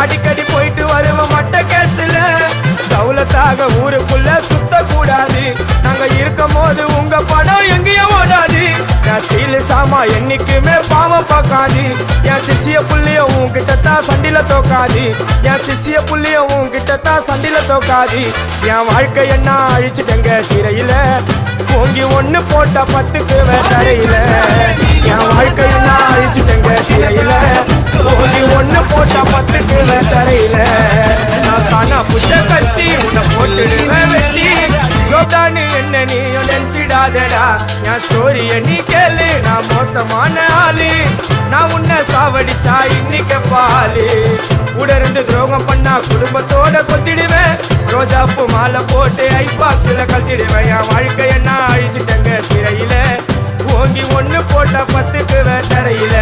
அடிக்கடி போயிட்டு வருவோம் மட்ட கேஸ்ல. தௌலத்தாக ஊருக்குள்ள சுத்த கூடாது, நாங்க இருக்கும் போது உங்க படம் எங்கேயும் ஓடாது. என் ஸ்டீல் சாமா என்னைக்குமே பாவம் பார்க்காது, என் சிசிய புள்ளிய உன்கிட்ட தான் சண்டில தோக்காது, என் சிசிய புள்ளிய உன்கிட்ட தான் சண்டில தோக்காது. என் வாழ்க்கை என்ன அழிச்சிட்டங்க சிறையில, ஓங்கி ஒண்ணு போட்ட 10க்கு தரையில. என் வாழ்க்கை என்ன அழிச்சிட்டங்க சிறையில, ஓங்கி ஒண்ணு போட்ட 10க்கு தரையில. நான் காணா புட்ட கட்டி உன்னை போட்டுடுவேன் வெட்டி, ஜோப்டான்னு என்ன நீயும் நினைச்சிடாதடா. என் ஸ்டோரிய நீ கேளு, நான் மோசமான ஆளு, நான் உன்னை சாவடிச்சா இன்னைக்கு பாலு. கூட 2 துரோகம் பண்ணா குடும்பத்தோட கொத்திடுவேன், ரோஜாப்பு மாலை போட்டு ஐஸ் பாக்ஸ்ல கழட்டிடுவேன். என் வாழ்க்கை என்ன அழிச்சிட்டங்க சிறையில, ஓங்கி ஒண்ணு போட்ட 10க்கு தரையில.